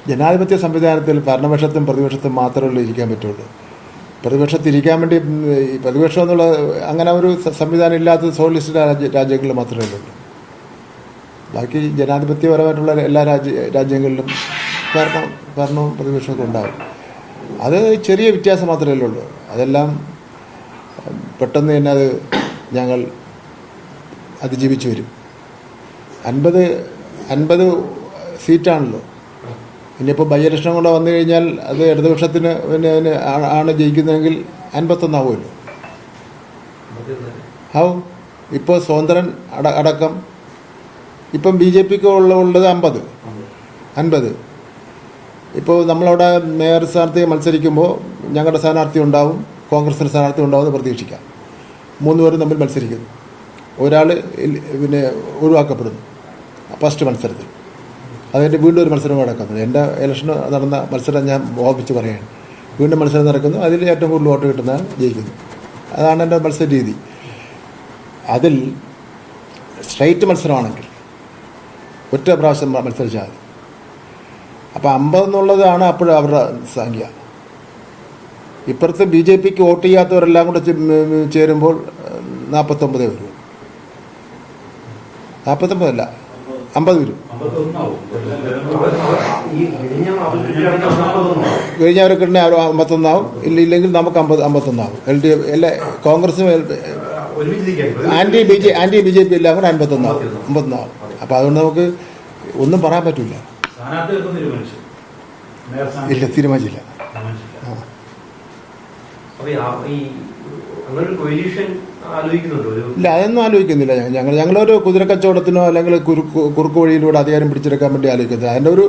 ജനാധിപത്യ സംവിധാനത്തിൽ ഭരണപക്ഷത്തും പ്രതിപക്ഷത്തും മാത്രമേ ഇരിക്കാൻ പറ്റുള്ളൂ. പ്രതിപക്ഷത്തിരിക്കാൻ വേണ്ടി ഈ പ്രതിപക്ഷം എന്നുള്ള അങ്ങനെ ഒരു സംവിധാനം ഇല്ലാത്ത സോഷ്യലിസ്റ്റ് രാജ്യങ്ങളിൽ മാത്രമേ ഉള്ളൂ. ബാക്കി ജനാധിപത്യപരമായിട്ടുള്ള എല്ലാ രാജ്യങ്ങളിലും ഭരണവും പ്രതിപക്ഷമൊക്കെ ഉണ്ടാകും. അത് ചെറിയ വ്യത്യാസം മാത്രമേ ഉള്ളൂ. അതെല്ലാം പെട്ടെന്ന് തന്നെ ഞങ്ങൾ അതിജീവിച്ചു വരും. 50 സീറ്റാണല്ലോ. ഇനിയിപ്പോൾ ബൈ ഇലക്ഷൻ കൂടെ വന്നു കഴിഞ്ഞാൽ അത് ഇടതുപക്ഷത്തിന് പിന്നെ ആണ് ജയിക്കുന്നതെങ്കിൽ 51 ആവുമല്ലോ. ഇപ്പോൾ സ്വതന്ത്രൻ അടക്കം ഇപ്പം BJP ഉള്ളത് 50. ഇപ്പോൾ നമ്മളവിടെ മേയർ സ്ഥാനാർത്ഥി മത്സരിക്കുമ്പോൾ ഞങ്ങളുടെ സ്ഥാനാർത്ഥി ഉണ്ടാവും, കോൺഗ്രസിൻ്റെ സ്ഥാനാർത്ഥി ഉണ്ടാവുമെന്ന് പ്രതീക്ഷിക്കാം. 3 പേരും തമ്മിൽ മത്സരിക്കുന്നു. ഒരാൾ പിന്നെ ഒഴിവാക്കപ്പെടുന്നു ഫസ്റ്റ് മത്സരത്തിൽ. അതിൻ്റെ വീണ്ടും ഒരു മത്സരം നടക്കുന്നത്. എൻ്റെ ഇലക്ഷൻ നടന്ന മത്സരം ഞാൻ ഓർപ്പിച്ച് പറയുകയാണ്. വീണ്ടും മത്സരം നടക്കുന്നു. അതിൽ ഏറ്റവും കൂടുതൽ വോട്ട് കിട്ടുന്ന ജയിക്കുന്നു. അതാണ് എൻ്റെ മത്സര രീതി. അതിൽ സ്ട്രൈറ്റ് മത്സരമാണെങ്കിൽ ഒറ്റ പ്രാവശ്യം മത്സരിച്ചാൽ മതി. അപ്പോൾ 50 എന്നുള്ളതാണ് അപ്പോഴും അവരുടെ സംഖ്യ. ഇപ്പുറത്ത് BJPക്ക് വോട്ട് ചെയ്യാത്തവരെല്ലാം കൂടെ ചേരുമ്പോൾ 49 വരും. 49 അല്ല, 50 വരും. കഴിഞ്ഞവരൊക്കെ 51 ആവും. ഇല്ലെങ്കിൽ നമുക്ക് 51 ആവും. LDF എല്ലാ കോൺഗ്രസും ആൻറ്റി BJP എല്ലാം കൂടെ 51 ആവും. അപ്പോൾ അതുകൊണ്ട് നമുക്ക് ഒന്നും പറയാൻ പറ്റില്ല. ഇല്ല, തീരുമാനിച്ചില്ല. ഇല്ല, അതൊന്നും ആലോചിക്കുന്നില്ല. ഞങ്ങളൊരു കുതിരക്കച്ചവടത്തിനോ അല്ലെങ്കിൽ കുറുക്ക് വഴിയിലൂടെ അധികാരം പിടിച്ചെടുക്കാൻ വേണ്ടി ആലോചിക്കുന്നത്. അതിൻ്റെ ഒരു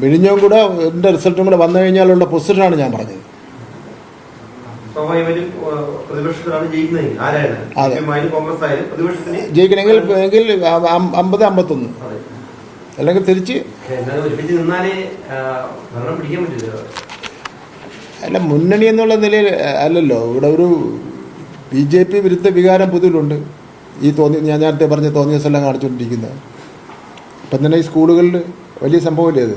വിഴിഞ്ഞവും കൂടെ എൻ്റെ റിസൾട്ടും കൂടെ വന്നു കഴിഞ്ഞാലുള്ള പൊസിഷനാണ് ഞാൻ പറഞ്ഞത്. ജയിക്കണമെങ്കിൽ 50-51 അല്ലെങ്കിൽ തിരിച്ച് അല്ല, മുന്നണി എന്നുള്ള നിലയിൽ അല്ലല്ലോ. ഇവിടെ ഒരു BJP വിരുദ്ധ വികാരം പൊതുവിലുണ്ട്. ഞാൻ നേരത്തെ പറഞ്ഞ തോന്നിയ സ്ഥലം കാണിച്ചുകൊണ്ടിരിക്കുന്നത്. ഇപ്പം തന്നെ ഈ സ്കൂളുകളിൽ വലിയ സംഭവമില്ലേ അത്.